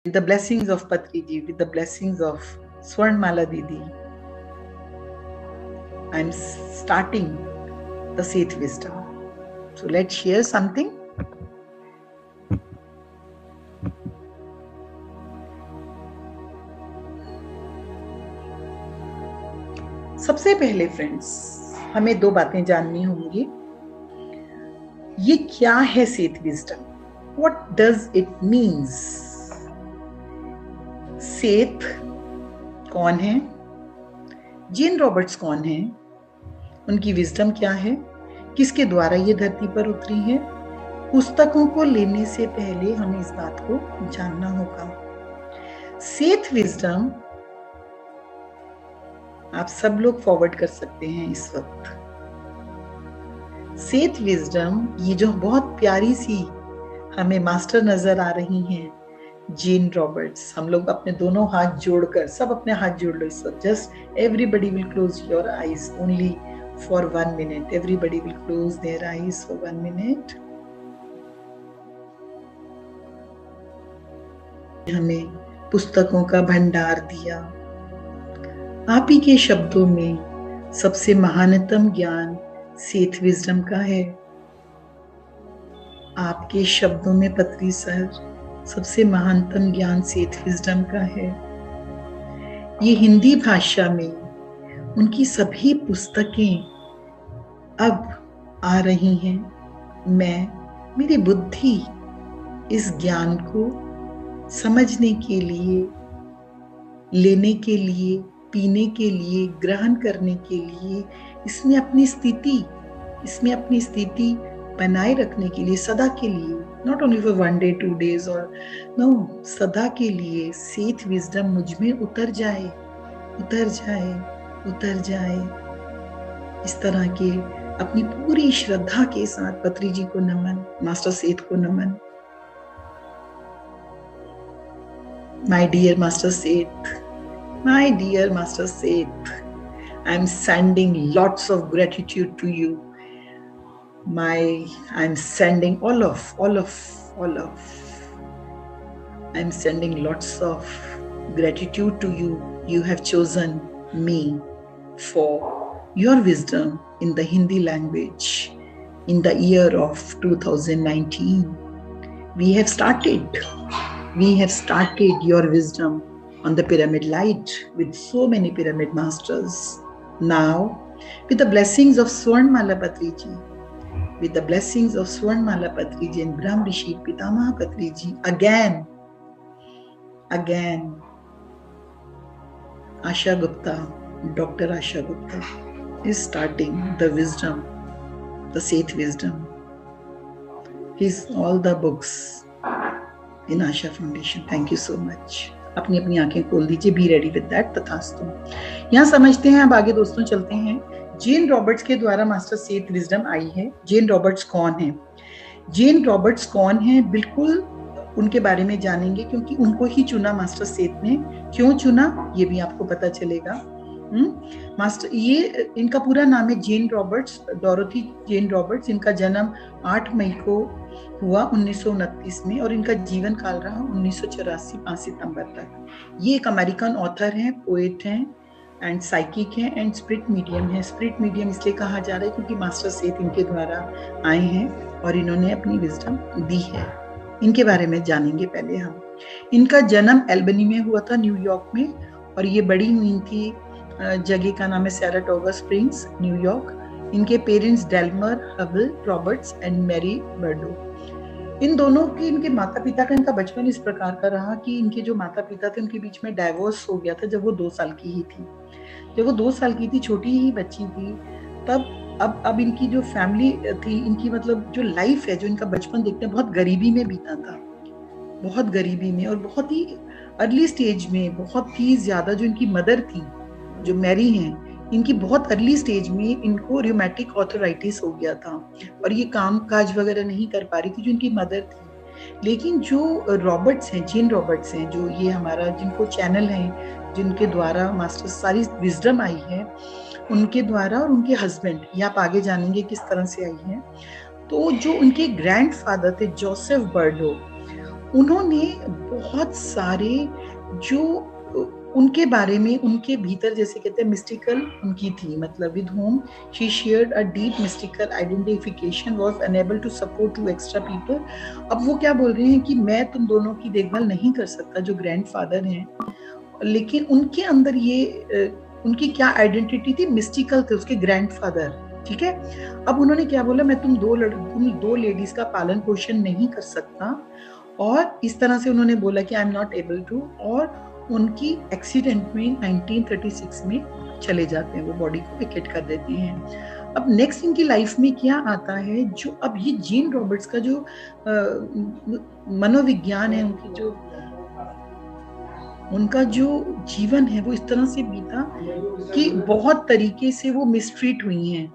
With the blessings of Patriji, with the blessings of Swarnmala Didi, I'm starting the Seth Wisdom. So let's share something. सबसे पहले friends, हमें दो बातें जाननी होंगी. ये क्या है Seth wisdom? What does it means? Seth कौन है? जेन रॉबर्ट्स कौन है? उनकी विजडम क्या है? किसके द्वारा ये धरती पर उतरी है? पुस्तकों को लेने से पहले हमें इस बात को जानना होगा. सेथ विजडम आप सब लोग फॉरवर्ड कर सकते हैं इस वक्त. सेथ विजडम, ये जो बहुत प्यारी सी हमें मास्टर नजर आ रही हैं, जेन रॉबर्ट्स. हम लोग अपने दोनों हाथ जोड़कर, सब अपने हाथ जोड़ लो इस वक्त. Just everybody will close your eyes only for 1 minute. Everybody will close their eyes for 1 minute. हमें पुस्तकों का भंडार दिया. आप ही के शब्दों में सबसे महानतम ज्ञान सेथ विजडम का है. आपके शब्दों में पत्री सर, सबसे महानतम ज्ञान सेथ विजडम का है. ये हिंदी भाषा में उनकी सभी पुस्तकें अब आ रही हैं. मेरी बुद्धि इस ज्ञान को समझने के लिए, लेने के लिए, पीने के लिए, ग्रहण करने के लिए, इसमें अपनी स्थिति बनाए रखने के लिए, सदा के लिए, not only for 1 day 2 days और नो, सदा के लिए सेथ विजडम मुझ में उतर जाए. इस तरह के अपनी पूरी श्रद्धा के साथ पत्री जी को नमन, मास्टर सेथ को नमन. My dear master Seth, I'm sending lots of gratitude to you. I'm sending I'm sending lots of gratitude to you. You have chosen me for your wisdom in the Hindi language in the year of 2019. We have started your wisdom on the pyramid light with so many pyramid masters. Now, with the blessings of Swarnmala Patriji, and Brahm Rishi Pitamaha Patriji, again, Dr. Asha Gupta is starting the wisdom, the Seth wisdom. His all the books in Asha Foundation. Thank you so much. अपनी अपनी आंखें खोल दीजिए. Be ready with that. तथास्तु. यहाँ समझते हैं. अब आगे दोस्तों चलते हैं. जेन रॉबर्ट्स के द्वारा मास्टर सेथ विजडम आई है. जेन रॉबर्ट्स कौन है? बिल्कुल उनके बारे में जानेंगे, क्योंकि उनको ही चुना मास्टर सेथ ने. क्यों चुना ये भी आपको पता चलेगा. मास्टर, ये इनका पूरा नाम है जेन रॉबर्ट्स, डोरोथी जेन रॉबर्ट्स. इनका जन्म 8 मई को हुआ 1929 में और इनका जीवन काल रहा 1984 5 सितंबर तक. ये एक अमेरिकन ऑथर हैं, पोएट हैं एंड साइकिक हैं एंड स्पिरिट मीडियम है. स्पिरिट मीडियम इसलिए कहा जा रहा है क्योंकि मास्टर सेथ इनके द्वारा आए हैं और इन्होंने अपनी विजडम दी है. इनके बारे में जानेंगे पहले हम. इनका जन्म एल्बनी में हुआ था, न्यूयॉर्क में, और ये बड़ी हुई थी, जगह का नाम है सैराटोगा स्प्रिंग्स, न्यूयॉर्क. इनके parents डेल्मर हवल Roberts and Mary Bardo. इन दोनों की, इनके माता पिता का, इनका बचपन इस प्रकार का रहा कि इनके जो माता पिता थे उनके बीच में डाइवोर्स हो गया था जब वो 2 साल की ही थी. छोटी ही बच्ची थी तब. अब इनकी जो फैमिली थी, इनकी मतलब जो लाइफ है, जो इनका बचपन देखते हैं, बहुत गरीबी में बीता था. बहुत गरीबी में और बहुत ही अर्ली स्टेज में, बहुत ही ज्यादा. जो इनकी मदर थी, जो मैरी हैं, इनकी बहुत अर्ली स्टेज में इनको रियोमेटिक ऑर्थराइटिस हो गया था और ये काम काज वगैरह नहीं कर पा रही थी, जो इनकी मदर थी. लेकिन जो रॉबर्ट्स हैं, जेन रॉबर्ट्स हैं, जो ये हमारा जिनको चैनल है, जिनके द्वारा मास्टर सारी विजडम आई है, उनके द्वारा, और उनके हस्बैंड, ये आप आगे जानेंगे किस तरह से आई है. तो जो उनके ग्रैंडफादर थे जोसेफ बर्डो, उन्होंने बहुत सारे जो उनके बारे में, उनके भीतर जैसे कहते हैं मिस्टिकल उनकी थी, मतलब with whom she shared a deep mystical identification, was unable to support to extra people. अब वो क्या बोल रहे हैं कि मैं तुम दोनों की देखभाल नहीं कर सकता, जो ग्रैंडफादर हैं, लेकिन उनके अंदर ये उनकी क्या आइडेंटिटी थी, मिस्टिकल थे उसके ग्रैंडफादर, ठीक है। अब उन्होंने क्या बोला, मैं तुम दो लेडीज का पालन पोषण नहीं कर सकता, और इस तरह से उन्होंने बोला कि I am not able to, और उनकी एक्सीडेंट में 1936 में चले जाते हैं, वो बॉडी को विकेट कर देते हैं। अब नेक्स्ट इनकी लाइफ में क्या आता है, जो अब ये जेन रॉबर्ट्स का जो मनोविज्ञान है, उनका जो जीवन है वो इस तरह से बीता कि बहुत तरीके से वो मिसट्रीट हुई हैं।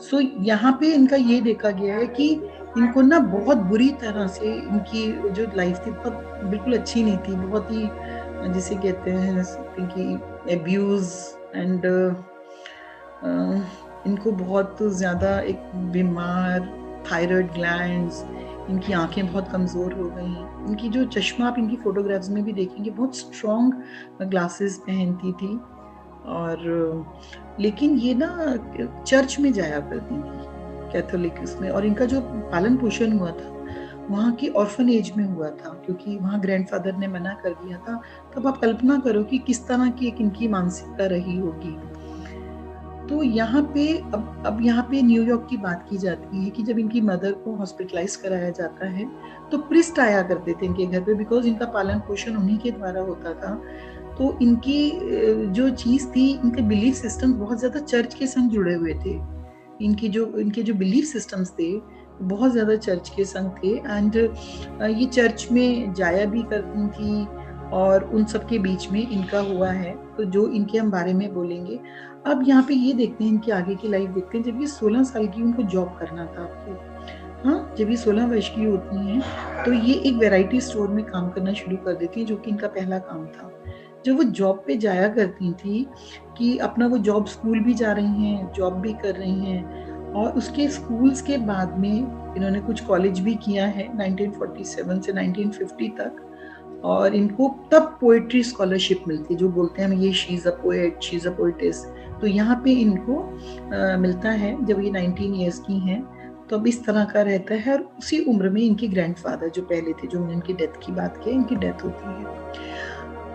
सो यहाँ पे इनका ये देखा गया है कि इनको ना बहुत बुरी तरह से इनकी जो लाइफ थी बहुत बिल्कुल अच्छी नहीं थी, बहुत ही जिसे कहते हैं कि एब्यूज एंड इनको बहुत ज़्यादा एक बीमार, थायराइड ग्लैंड्स, इनकी आंखें बहुत कमज़ोर हो गई, इनकी जो चश्मा आप इनकी फोटोग्राफ्स में भी देखेंगे बहुत स्ट्रॉन्ग ग्लासेस पहनती थी, और लेकिन ये ना चर्च में जाया करती थी, कैथोलिक इसमें, और इनका जो पालन पोषण हुआ था वहाँ की ऑर्फनेज में हुआ था, क्योंकि वहाँ ग्रैंडफादर ने मना कर दिया था। तब आप कल्पना करो कि किस तरह की एक इनकी मानसिकता रही होगी। तो यहाँ पे अब यहाँ पे न्यूयॉर्क की बात की जाती है कि जब इनकी मदर को हॉस्पिटलाइज कराया जाता है तो प्रिस्ट आया करते थे इनके घर पे, बिकॉज इनका पालन पोषण उन्हीं के द्वारा होता था। तो इनकी जो चीज़ थी, इनके बिलीफ सिस्टम बहुत ज़्यादा चर्च के संग जुड़े हुए थे, इनके जो बिलीफ सिस्टम्स थे बहुत ज़्यादा चर्च के संग थे, एंड ये चर्च में जाया भी करती थी, और उन सब के बीच में इनका हुआ है, तो जो इनके हम बारे में बोलेंगे। अब यहाँ पे ये देखते हैं इनकी आगे की लाइफ देखते हैं। जब ये 16 साल की, उनको जॉब करना था आपको, हाँ, जब ये 16 वर्ष की होती हैं तो ये एक वैरायटी स्टोर में काम करना शुरू कर देती हैं, जो कि इनका पहला काम था। जब वो जॉब पे जाया करती थी कि अपना वो जॉब, स्कूल भी जा रही हैं, जॉब भी कर रही हैं, और उसके स्कूल्स के बाद में इन्होंने कुछ कॉलेज भी किया है 1947 से 1950 तक, और इनको तब पोएट्री स्कॉलरशिप मिलती है, जो बोलते हैं हम ये she is a poet, she is a poet's. तो यहाँ पे इनको मिलता है जब ये 19 ईयर्स की हैं, तो अब इस तरह का रहता है। और उसी उम्र में इनके ग्रैंडफादर जो पहले थे, जो मैंने इनकी डेथ की बात की, इनकी डेथ होती है।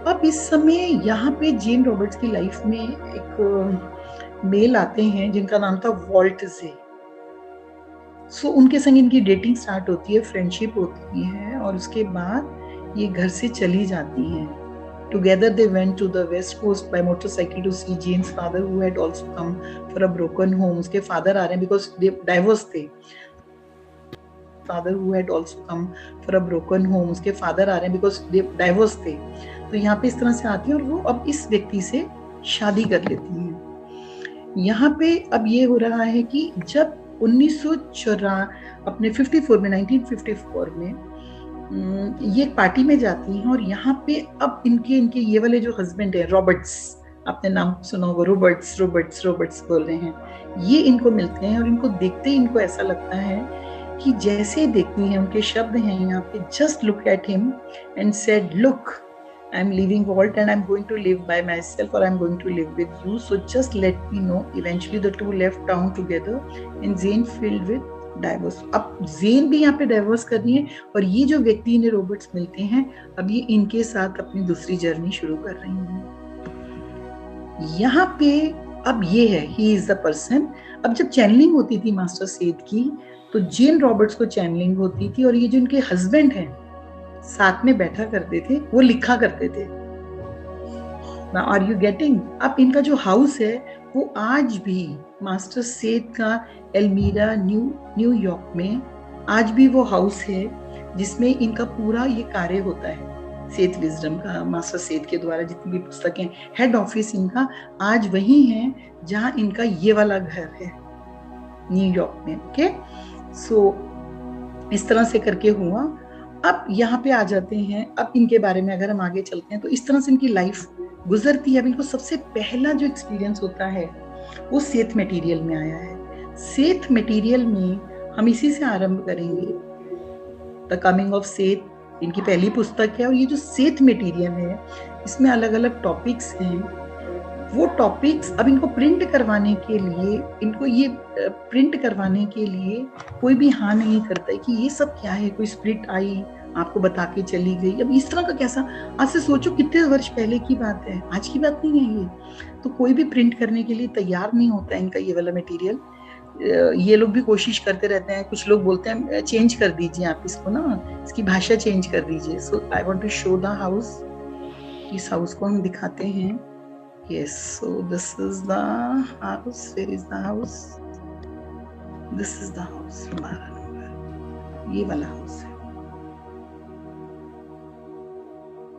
अब इस समय यहाँ पे जेन रॉबर्ट्स की लाइफ में एक मेल आते हैं जिनका नाम था वॉल्ट जे। सो उनके संग इनकी डेटिंग स्टार्ट होती है, फ्रेंडशिप होती है, और उसके बाद ये घर से चली जाती हैं। Together they went to the west coast by motorcycle to see Jane's father, who had also come for a broken home. उसके father आ रहे हैं because they divorced थे। Father who had also come for a broken home, उसके father आ रहे हैं because they divorced थे। तो यहाँ पे इस तरह से आती है, और वो अब इस व्यक्ति से शादी कर लेती हैं। यहाँ पे अब ये हो रहा है कि जब 1954 में ये पार्टी में जाती हैं, और यहाँ पे अब इनके ये वाले जो हस्बैंड है रॉबर्ट्स, आपने नाम सुना होगा, रॉबर्ट्स बोल रहे हैं, ये इनको मिलते हैं, और इनको देखते ही इनको ऐसा लगता है कि जैसे देखती हैं, उनके शब्द हैं यहाँ पे, just look at him and said look, I am leaving Walt and I am going to live by myself, और I am going to live with you, so just let me know. Eventually the two left town together and Jane filed with divorce. अब Jane भी यहाँ पे divorce कर रही है, और ये जो व्यक्ति इन्हें रॉबर्ट्स मिलते हैं, अब ये इनके साथ अपनी दूसरी जर्नी शुरू कर रही हैं। यहाँ पे अब ये है, ही इज द पर्सन। अब जब चैनलिंग होती थी मास्टर सेठ की, तो जेन रॉबर्ट्स को चैनलिंग होती थी, और ये जो इनके हस्बैंड हैं साथ में बैठा करते थे, वो लिखा करते थे। Are you getting? अब इनका जो हाउस है वो आज भी मास्टर सेठ का एल्मीरा न्यूयॉर्क में आज भी वो हाउस है, जिसमें इनका पूरा ये कार्य होता है, सेठ विजडम का, मास्टर सेठ के द्वारा जितनी भी पुस्तकें, हेड ऑफिस इनका आज वही है जहां इनका ये वाला घर है न्यूयॉर्क में। ओके, सो इस तरह से करके हुआ। अब यहाँ पे आ जाते हैं, अब इनके बारे में अगर हम आगे चलते हैं तो इस तरह से इनकी लाइफ गुजरती है। अब इनको सबसे पहला जो एक्सपीरियंस होता है वो सेथ मटेरियल में आया है। सेथ मटेरियल में हम इसी से आरंभ करेंगे। द कमिंग ऑफ सेथ इनकी पहली पुस्तक है, और ये जो सेथ मटेरियल है इसमें अलग अलग टॉपिक्स हैं। वो टॉपिक्स अब इनको प्रिंट करवाने के लिए, इनको ये प्रिंट करवाने के लिए कोई भी हाँ नहीं करता है कि ये सब क्या है, कोई स्प्रिट आई आपको बता के चली गई। अब इस तरह का कैसा, आज से सोचो कितने वर्ष पहले की बात है, आज की बात नहीं है ये। तो कोई भी प्रिंट करने के लिए तैयार नहीं होता है इनका ये वाला मटेरियल। ये लोग भी कोशिश करते रहते हैं, कुछ लोग बोलते हैं चेंज कर दीजिए आप इसको ना, इसकी भाषा चेंज कर दीजिए। So I want to show the house. इस हाउस को हम दिखाते हैं। Yes, so this is the house. Where is the house? This is the house. 12 number, ये वाला हाउस है।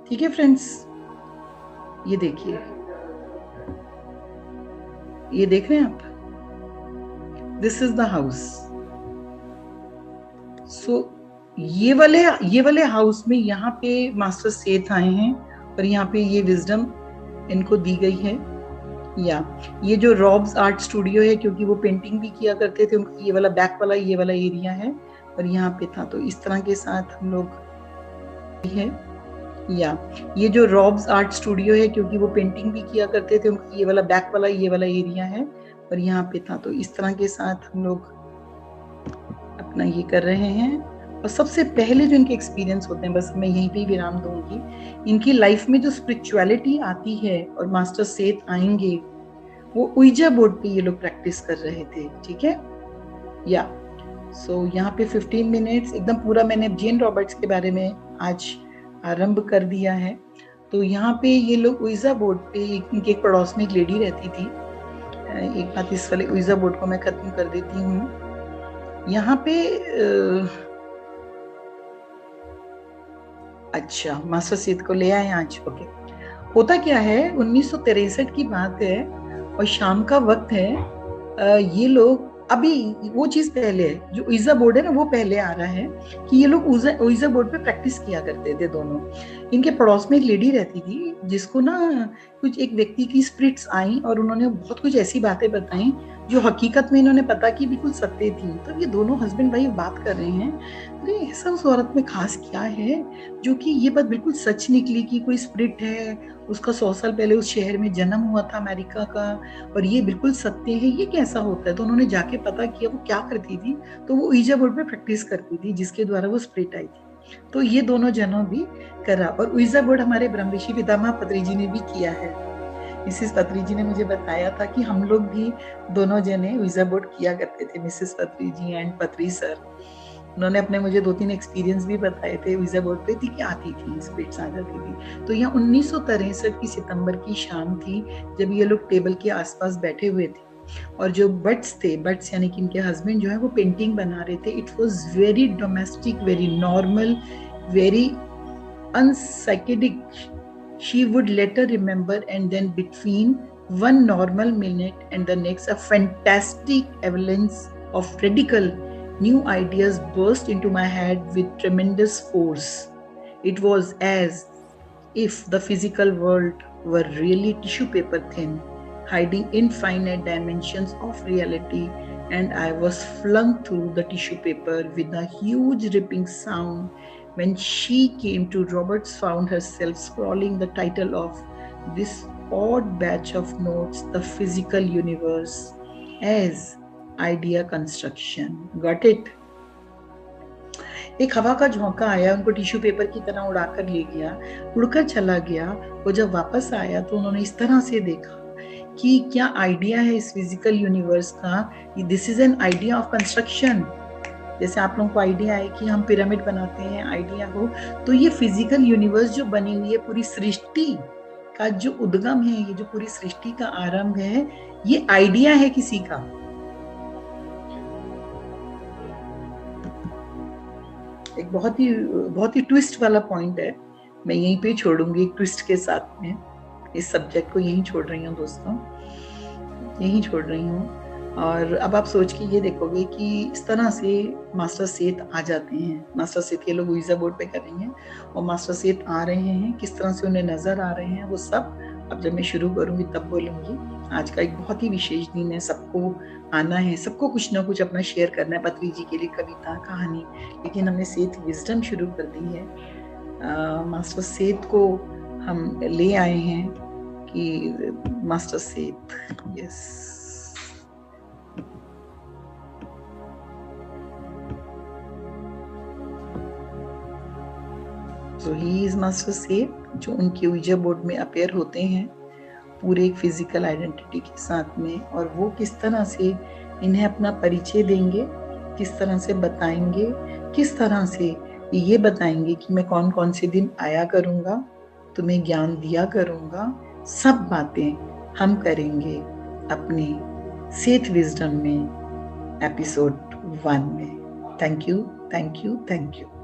ठीक है फ्रेंड्स, ये देखिए, ये देख रहे हैं आप, दिस इज द हाउस। सो ये वाले हाउस में यहाँ पे मास्टर सेथ आए हैं, और यहाँ पे ये विजडम इनको दी गई है। या ये जो रॉब्स आर्ट स्टूडियो है, क्योंकि वो पेंटिंग भी किया करते थे, उनका ये वाला बैक वाला ये वाला एरिया है और यहाँ पे था। तो इस तरह के साथ हम लोग है। या ये जो रॉब्स आर्ट स्टूडियो है, क्योंकि वो पेंटिंग भी किया करते थे, उनका ये वाला बैक वाला ये वाला एरिया है और यहाँ पे था। तो इस तरह के साथ हम लोग अपना ये कर रहे हैं। और सबसे पहले जो इनके एक्सपीरियंस होते हैं, बस मैं यहीं पे विराम दूंगी। इनकी लाइफ में जो स्पिरिचुअलिटी आती है और मास्टर सेथ आएंगे, वो उइजा बोर्ड पे ये लोग प्रैक्टिस कर रहे थे। ठीक है। या सो यहाँ पे 15 मिनट्स एकदम पूरा मैंने जेन रॉबर्ट्स के बारे में आज आरंभ कर दिया है। तो यहाँ पे ये लोग उइजा बोर्ड पे, इनके एक पड़ोस में एक लेडी रहती थी। एक बात इस वाले उइजा बोर्ड को मैं खत्म कर देती हूँ। यहाँ पे अच्छा, मास्टर सेथ को ले आए आज। ओके, होता क्या है, 1963 की बात है और शाम का वक्त है। ये लोग, अभी वो चीज पहले है, जो उइजा बोर्ड है ना वो पहले आ रहा है कि ये लोग उइजा बोर्ड पे प्रैक्टिस किया करते थे दोनों। इनके पड़ोस में एक लेडी रहती थी जिसको ना कुछ एक व्यक्ति की स्पिरिट्स आई और उन्होंने बहुत कुछ ऐसी बातें बताई जो हकीकत में इन्होंने पता की बिल्कुल सत्य थी। तो ये दोनों हस्बैंड वाइफ बात कर रहे हैं, तो ऐसा उस औरत में खास क्या है जो कि ये बात बिल्कुल सच निकली कि कोई स्पिरिट है, उसका 100 साल पहले उस शहर में जन्म हुआ था अमेरिका का, और ये बिल्कुल सत्य है, ये कैसा होता है। तो उन्होंने जाके पता किया वो क्या करती थी, तो वो उइजा बोर्ड पे प्रैक्टिस करती थी जिसके द्वारा वो स्पिरिट आई थी। तो ये दोनों जनों भी करा, और उइजा बोर्ड हमारे ब्रह्म ऋषि पितामह पत्री जी ने भी किया है। मिसेस पत्री जी ने मुझे बताया था कि हम लोग भी दोनों जने उइजा बोर्ड किया करते थे, मिसेस पत्री जी एंड पत्री सर। उन्होंने अपने मुझे 2-3 एक्सपीरियंस भी बताए थे उइजा बोर्ड पे, थी कि आती थी, स्पिरिट्स आ जाती थी। तो यहाँ 1963 की सितंबर की शाम थी जब ये लोग टेबल के आसपास बैठे हुए थे, और जो बट्स थे, बट्स यानी कि इनके हस्बैंड जो है वो पेंटिंग बना रहे थे। It was very domestic, very normal, very unpsychedelic, she would later remember, and then between one normal minute and the next, a fantastic avalanche of radical new ideas burst into my head with tremendous force. It was as if the physical world were really tissue paper thin, hiding infinite dimensions of reality, and I was flung through the tissue paper with a huge ripping sound. When she came to, Roberts found herself scrawling the title of this odd batch of notes, The Physical Universe as Idea Construction. Got it? एक हवा का झोंका आया, उनको tissue paper की तरह उड़ाकर ले गया, उड़कर चला गया। वो जब वापस आया तो उन्होंने इस तरह से देखा कि क्या आइडिया है इस फिजिकल यूनिवर्स का। This is an idea of construction. जैसे आप लोगों को आइडिया है कि हम पिरामिड बनाते हैं, आइडिया हो, तो ये फिजिकल यूनिवर्स जो बनी हुई है, पूरी सृष्टि का जो उद्गम है, ये जो पूरी सृष्टि का आरंभ है, ये आइडिया है किसी का। एक बहुत ही ट्विस्ट वाला पॉइंट है, मैं यहीं पे छोड़ूंगी एक ट्विस्ट के साथ में। इस सब्जेक्ट को यहीं छोड़ रही हूँ दोस्तों, यहीं छोड़ रही हूँ। और अब आप सोच के ये देखोगे कि इस तरह से मास्टर सेथ आ जाते हैं। मास्टर सेथ ये लोग उइजा बोर्ड पे करेंगे और मास्टर सेथ आ रहे हैं, किस तरह से उन्हें नजर आ रहे हैं, वो सब अब जब मैं शुरू करूंगी तब बोलूंगी। आज का एक बहुत ही विशेष दिन है, सबको आना है, सबको कुछ ना कुछ अपना शेयर करना है। पत्री जी के लिए कविता, कहानी, लेकिन हमने सेठ विजडम शुरू कर दी है। मास्टर सेठ को हम ले आए हैं कि मास्टर सेठ, यस, तो ही इज मास्टर सेठ, जो उनके ऊर्जा बोर्ड में अपेयर होते हैं पूरे एक फिजिकल आइडेंटिटी के साथ में, और वो किस तरह से इन्हें अपना परिचय देंगे, किस तरह से बताएंगे, किस तरह से ये बताएंगे कि मैं कौन कौन से दिन आया करूंगा, तुम्हें ज्ञान दिया करूंगा। सब बातें हम करेंगे अपने सेठ विजडम में एपिसोड 1 में। Thank you, thank you, thank you.